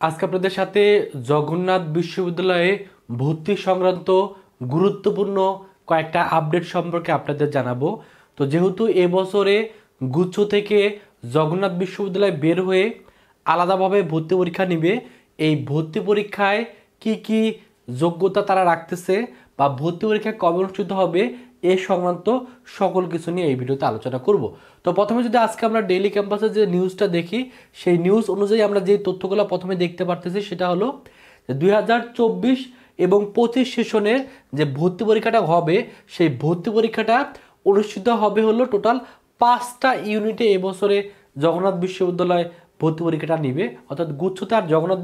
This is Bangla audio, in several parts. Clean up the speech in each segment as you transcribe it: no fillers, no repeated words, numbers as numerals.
আজকে আপনাদের সাথে জগন্নাথ বিশ্ববিদ্যালয়ে ভর্তি সংক্রান্ত গুরুত্বপূর্ণ কয়েকটা আপডেট সম্পর্কে আপনাদের জানাবো। তো যেহেতু এবছরে গুচ্ছ থেকে জগন্নাথ বিশ্ববিদ্যালয় বের হয়ে আলাদাভাবে ভর্তি পরীক্ষা নিবে, এই ভর্তি পরীক্ষায় কি কি যোগ্যতা তারা রাখতেছে বা ভর্তি পরীক্ষা কবে অনুষ্ঠিত হবে এ সংক্রান্ত সকল কিছু নিয়ে এই ভিডিওতে আলোচনা করব। তো প্রথমে যদি আজকে আমরা ডেইলি ক্যাম্পাসের যে নিউজটা দেখি, সেই নিউজ অনুযায়ী আমরা যে তথ্যগুলো প্রথমে দেখতে পারতেছি সেটা হলো যে 2024 এবং 25 সেশনের যে ভর্তি পরীক্ষাটা হবে, সেই ভর্তি পরীক্ষাটা অনুষ্ঠিত হবে হলো টোটাল 5টা ইউনিটে। এবছরে জগন্নাথ বিশ্ববিদ্যালয় ভর্তি পরীক্ষাটা নিবে, অর্থাৎ গুচ্ছতে আর জগন্নাথ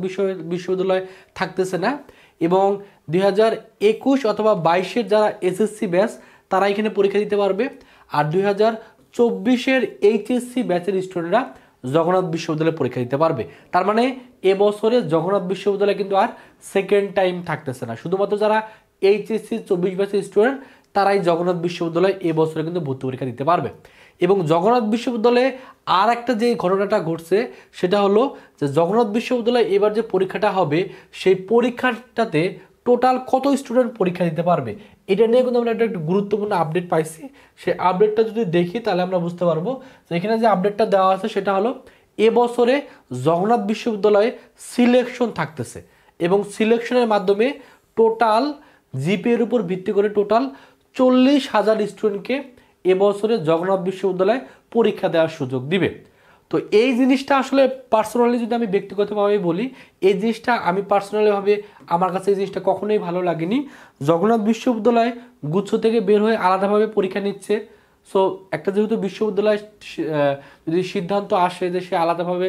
বিশ্ববিদ্যালয় থাকতেছে না। এবং 2021 অথবা 22-এর যারা এসএসসি ব্যাচ তারা এখানে পরীক্ষা দিতে পারবে, আর 2024-এর এইচএসসি ব্যাচের স্টুডেন্টরা জগন্নাথ বিশ্ববিদ্যালয়ে পরীক্ষা দিতে পারবে। তার মানে এবছরে জগন্নাথ বিশ্ববিদ্যালয় কিন্তু আর সেকেন্ড টাইম থাকতেছে না, শুধুমাত্র যারা এইচএসসি 24 ব্যাচের স্টুডেন্ট তারাই জগন্নাথ বিশ্ববিদ্যালয়ে এবছরে কিন্তু ভর্তি পরীক্ষা দিতে পারবে। এবং জগন্নাথ বিশ্ববিদ্যালয়ে আর একটা যে ঘটনাটা ঘটছে সেটা হলো যে জগন্নাথ বিশ্ববিদ্যালয়ে এবার যে পরীক্ষাটা হবে সেই পরীক্ষাটাতে টোটাল কত স্টুডেন্ট পরীক্ষা দিতে পারবে, এটা নিয়ে কিন্তু আমরা একটা গুরুত্বপূর্ণ আপডেট পাইছি। সেই আপডেটটা যদি দেখি তাহলে আমরা বুঝতে পারবো যে এখানে যে আপডেটটা দেওয়া আছে সেটা হলো এবছরে জগন্নাথ বিশ্ববিদ্যালয়ে সিলেকশন থাকতেছে এবং সিলেকশনের মাধ্যমে টোটাল জিপিএর উপর ভিত্তি করে টোটাল 40,000 স্টুডেন্টকে এবছরে জগন্নাথ বিশ্ববিদ্যালয়ে পরীক্ষা দেওয়ার সুযোগ দিবে। তো এই জিনিসটা আসলে পার্সোনালি যদি আমি ব্যক্তিগতভাবে বলি, এই জিনিসটা আমি পার্সোনালিভাবে আমার কাছে এই জিনিসটা কখনোই ভালো লাগেনি। জগন্নাথ বিশ্ববিদ্যালয় গুচ্ছ থেকে বের হয়ে আলাদাভাবে পরীক্ষা নিচ্ছে। সো একটা যেহেতু বিশ্ববিদ্যালয় যদি সিদ্ধান্ত আসে যে সে আলাদাভাবে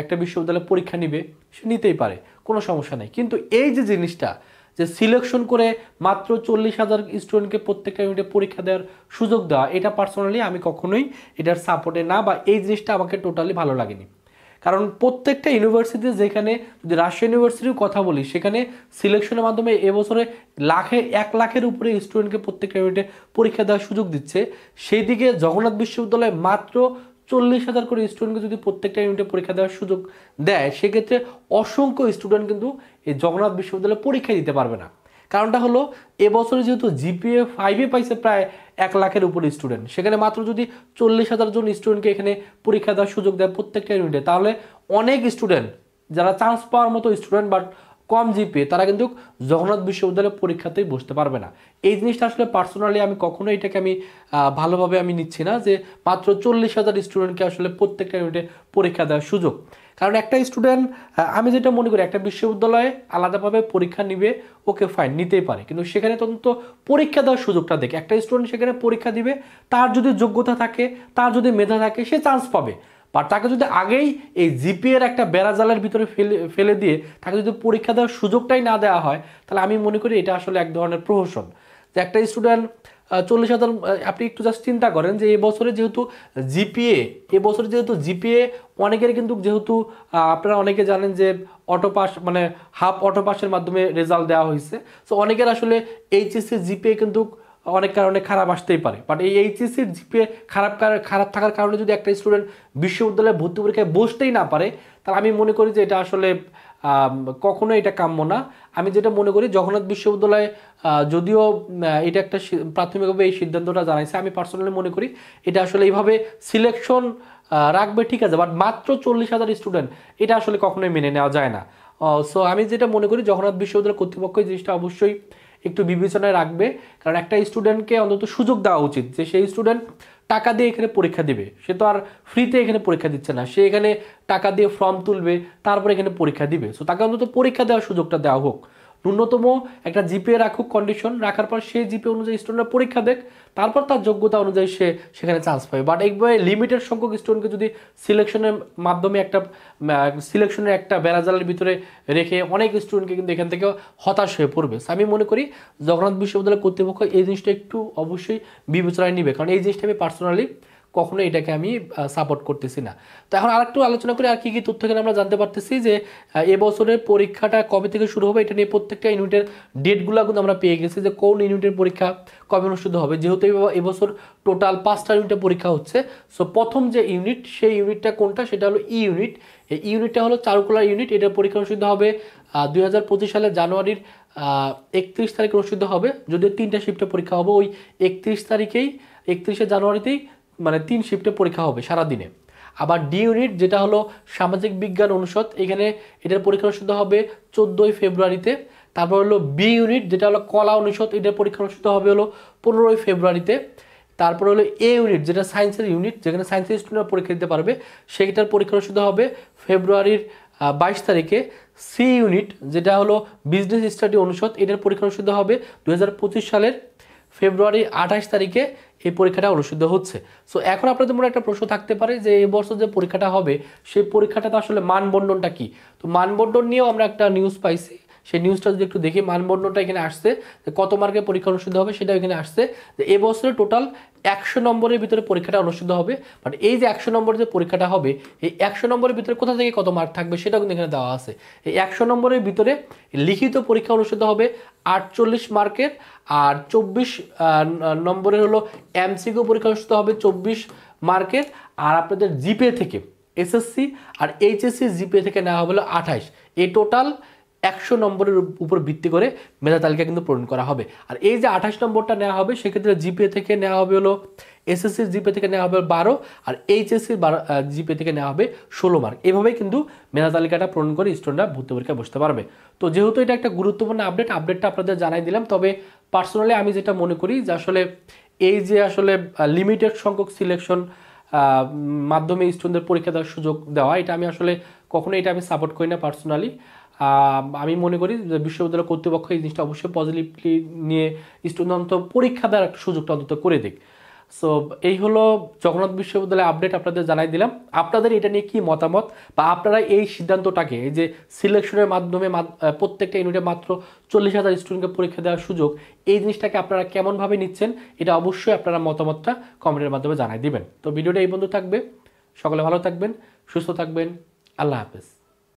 একটা বিশ্ববিদ্যালয়ে পরীক্ষা নিবে, সে নিতেই পারে, কোনো সমস্যা নেই। কিন্তু এই যে জিনিসটা যে সিলেকশন করে মাত্র 40,000 স্টুডেন্টকে প্রত্যেকটা ইউনিটে পরীক্ষা দেওয়ার সুযোগ দেওয়া, এটা পার্সোনালি আমি কখনোই এটার সাপোর্টে না, বা এই জিনিসটা আমাকে টোটালি ভালো লাগেনি। কারণ প্রত্যেকটা ইউনিভার্সিটি, যেখানে যদি রাজশাহী ইউনিভার্সিটির কথা বলি, সেখানে সিলেকশনের মাধ্যমে এবছরে 1 লাখের উপরে স্টুডেন্টকে প্রত্যেকটা ইউনিটে পরীক্ষা দেওয়ার সুযোগ দিচ্ছে। সেই দিকে জগন্নাথ বিশ্ববিদ্যালয়ে মাত্র 40,000 করে স্টুডেন্টকে যদি প্রত্যেকটা ইউনিটে পরীক্ষা দেওয়ার সুযোগ দেয়, সেক্ষেত্রে অসংখ্য স্টুডেন্ট কিন্তু এই জগন্নাথ বিশ্ববিদ্যালয়ে পরীক্ষা দিতে পারবে না। কারণটা হলো এবছরে যেহেতু জিপিএ 5-এ পাইছে প্রায় 1 লাখের উপরে স্টুডেন্ট, সেখানে মাত্র যদি 40,000 জন স্টুডেন্টকে এখানে পরীক্ষা দেওয়ার সুযোগ দেয় প্রত্যেকটা ইউনিটে, তাহলে অনেক স্টুডেন্ট যারা চান্স পাওয়ার মতো স্টুডেন্ট বাট কম জিপিএ, তারা কিন্তু জগন্নাথ বিশ্ববিদ্যালয়ের পরীক্ষাতেই বসতে পারবে না। এই জিনিসটা আসলে পার্সোনালি আমি কখনো এটাকে আমি ভালোভাবে আমি নিচ্ছি না যে মাত্র 40,000 স্টুডেন্টকে আসলে প্রত্যেকটা ইউনিটে পরীক্ষা দেওয়ার সুযোগ। কারণ একটা স্টুডেন্ট, আমি যেটা মনে করি, একটা বিশ্ববিদ্যালয়ে আলাদাভাবে পরীক্ষা নিবে, ওকে ফাইন, নিতেই পারে, কিন্তু সেখানে তখন পরীক্ষা দেওয়ার সুযোগটা দেখে একটা স্টুডেন্ট সেখানে পরীক্ষা দিবে, তার যদি যোগ্যতা থাকে, তার যদি মেধা থাকে, সে চান্স পাবে। বা তাকে যদি আগেই এই জিপিএর একটা বেড়াজালের ভিতরে ফেলে দিয়ে তাকে যদি পরীক্ষা দেওয়ার সুযোগটাই না দেওয়া হয়, তাহলে আমি মনে করি এটা আসলে এক ধরনের প্রহসন। যে একটা স্টুডেন্ট 40,000, আপনি একটু জাস্ট চিন্তা করেন যে এবছরে যেহেতু জিপিএ অনেকের কিন্তু, যেহেতু আপনারা অনেকে জানেন যে অটো পাস মানে হাফ অটো পাসের মাধ্যমে রেজাল্ট দেওয়া হয়েছে। সো অনেকের আসলে এইচএসসি জিপিএ কিন্তু অনেক কারণে খারাপ আসতেই পারে, বাট এই এইচএসসির জিপিএ খারাপ থাকার কারণে যদি একটা স্টুডেন্ট বিশ্ববিদ্যালয়ে ভর্তি পরীক্ষায় বসতেই না পারে, তাহলে আমি মনে করি যে এটা আসলে কখনো এটা কাম্য না। আমি যেটা মনে করি, জগন্নাথ বিশ্ববিদ্যালয়ে যদিও এটা একটা প্রাথমিকভাবে এই সিদ্ধান্তটা জানাইছে, আমি পার্সোনালি মনে করি এটা আসলে এইভাবে সিলেকশন রাখবে, ঠিক আছে, বাট মাত্র 40,000 স্টুডেন্ট, এটা আসলে কখনোই মেনে নেওয়া যায় না। সো আমি যেটা মনে করি, জগন্নাথ বিশ্ববিদ্যালয় কর্তৃপক্ষ এই জিনিসটা অবশ্যই একটু বিবেচনায় রাখবে। কারণ একটা স্টুডেন্টকে অন্তত সুযোগ দেওয়া উচিত যে সেই স্টুডেন্ট টাকা দিয়ে এখানে পরীক্ষা দিবে, সে তো আর ফ্রিতে এখানে পরীক্ষা দিচ্ছে না, সে এখানে টাকা দিয়ে ফর্ম তুলবে, তারপর এখানে পরীক্ষা দিবে। সো তাকে অন্তত পরীক্ষা দেওয়ার সুযোগটা দেওয়া হোক। ন্যূনতম একটা জিপিএ রাখুক, কন্ডিশন রাখার পর সেই জিপিএ অনুযায়ী স্টুডেন্টরা পরীক্ষা দেখ, তারপর তার যোগ্যতা অনুযায়ী সে সেখানে চান্স পাবে। বাট একবারে লিমিটেড সংখ্যক স্টুডেন্টকে যদি সিলেকশনের মাধ্যমে সিলেকশনের একটা বেড়াজালের ভিতরে রেখে অনেক স্টুডেন্টকে কিন্তু এখান থেকে হতাশ হয়ে পড়বে। আমি মনে করি জগন্নাথ বিশ্ববিদ্যালয় কর্তৃপক্ষ এই জিনিসটা একটু অবশ্যই বিবেচনায় নিবে, কারণ এই জিনিসটা আমি পার্সোনালি কখনো এটাকে আমি সাপোর্ট করতেছি না। তো এখন আরেকটু আলোচনা করি আর কি কি তথ্য এখানে আমরা জানতে পারতেছি যে এবছরের পরীক্ষাটা কবে থেকে শুরু হবে এটা নিয়ে প্রত্যেকটা ইউনিটের ডেটগুলো কিন্তু আমরা পেয়ে গেছি যে কোন ইউনিটের পরীক্ষা কবে অনুষ্ঠিত হবে। যেহেতু এবছর টোটাল 5টা ইউনিটের পরীক্ষা হচ্ছে, সো প্রথম যে ইউনিট সেই ইউনিটটা কোনটা সেটা হলো ই ইউনিট। এই ইউনিটটা হলো চারুকলা ইউনিট। এটার পরীক্ষা অনুষ্ঠিত হবে 2025 সালের জানুয়ারির 31 তারিখে অনুষ্ঠিত হবে। যদিও 3টা শিফটে পরীক্ষা হবে, ওই 31শে জানুয়ারিতেই মানে 3 শিফটে পরীক্ষা হবে সারাদিনে। আবার ডি ইউনিট যেটা হলো সামাজিক বিজ্ঞান অনুষদ, এখানে এটার পরীক্ষা অনুষ্ঠিত হবে 14 ফেব্রুয়ারিতে। তারপর হলো বি ইউনিট যেটা হলো কলা অনুষদ, এটার পরীক্ষা অনুষ্ঠিত হবে হলো 15 ফেব্রুয়ারিতে। তারপর হলো এ ইউনিট যেটা সায়েন্সের ইউনিট, যেখানে সায়েন্সের স্টুডেন্টরা পরীক্ষা দিতে পারবে, সেইটার পরীক্ষা অনুষ্ঠিত হবে ফেব্রুয়ারির 22 তারিখে। সি ইউনিট যেটা হলো বিজনেস স্টাডি অনুষদ, এটার পরীক্ষা অনুষ্ঠিত হবে 2025 সালের ফেব্রুয়ারির 28 তারিখে এই পরীক্ষাটা অনুষ্ঠিত হচ্ছে। সো এখন আপনাদের মনে একটা প্রশ্ন থাকতে পারে যে এই বছর যে পরীক্ষাটা হবে সেই পরীক্ষাটাতে আসলে মানবন্টনটা কি। তো মানবন্টন নিয়েও আমরা একটা নিউজ পাইছি, সেই নিউজটা যদি একটু দেখি, মানবন্টনটা এখানে আসছে যে কত মার্কের পরীক্ষা অনুষ্ঠিত হবে সেটা এখানে আসছে যে এবছরে টোটাল 100 নম্বরের ভিতরে পরীক্ষাটা অনুষ্ঠিত হবে। বাট এই যে 100 নম্বরের যে পরীক্ষাটা হবে এই 100 নম্বরের ভিতরে কোথা থেকে কত মার্ক থাকবে সেটাও কিন্তু এখানে দেওয়া আছে। এই 100 নম্বরের ভিতরে লিখিত পরীক্ষা অনুষ্ঠিত হবে 48 মার্কের, আর 24 নম্বরের হলো এমসিকিউ পরীক্ষা অনুষ্ঠিত হবে 24 মার্কের। আর আপনাদের জিপিএ থেকে এসএসসি আর এইচএসসি জিপিএ থেকে নেওয়া হবে হলো 28। এই টোটাল 100 নম্বরের উপর ভিত্তি করে মেধা তালিকা কিন্তু পূরণ করা হবে। আর এই যে 28 নম্বরটা নেওয়া হবে সেক্ষেত্রে জিপিএ থেকে নেওয়া হবে হলো, এসএসসির জিপিএ থেকে নেওয়া হবে 12, আর এইচএসসির জিপিএ থেকে নেওয়া হবে 16 মার্ক। এভাবেই কিন্তু মেধা তালিকাটা পূরণ করে স্টুডেন্টরা ভর্তি পরীক্ষায় বসতে পারবে। তো যেহেতু এটা একটা গুরুত্বপূর্ণ আপডেটটা আপনাদের জানাই দিলাম। তবে পার্সোনালি আমি যেটা মনে করি যে আসলে এই যে আসলে লিমিটেড সংখ্যক সিলেকশন মাধ্যমে স্টুডেন্টদের পরীক্ষা দেওয়ার সুযোগ দেওয়া, এটা আমি আসলে কখনোই এটা আমি সাপোর্ট করি না পার্সোনালি। আমি মনে করি যে বিশ্ববিদ্যালয় কর্তৃপক্ষ এই জিনিসটা অবশ্যই পজিটিভলি নিয়ে স্টুডেন্ট অন্তত পরীক্ষা দেওয়ার একটা সুযোগটা অন্তত করে দিক। সো এই হলো জগন্নাথ বিশ্ববিদ্যালয়ের আপডেট আপনাদের জানাই দিলাম। আপনাদের এটা নিয়ে কি মতামত, বা আপনারা এই সিদ্ধান্তটাকে, এই যে সিলেকশনের মাধ্যমে প্রত্যেকটা ইউনিটে মাত্র 40,000 স্টুডেন্টকে পরীক্ষা দেওয়ার সুযোগ, এই জিনিসটাকে আপনারা কেমনভাবে নিচ্ছেন এটা অবশ্যই আপনারা মতামতটা কমেন্টের মাধ্যমে জানাই দিবেন। তো ভিডিওটা এই বন্ধু থাকবে, সকলে ভালো থাকবেন, সুস্থ থাকবেন, আল্লাহ হাফেজ।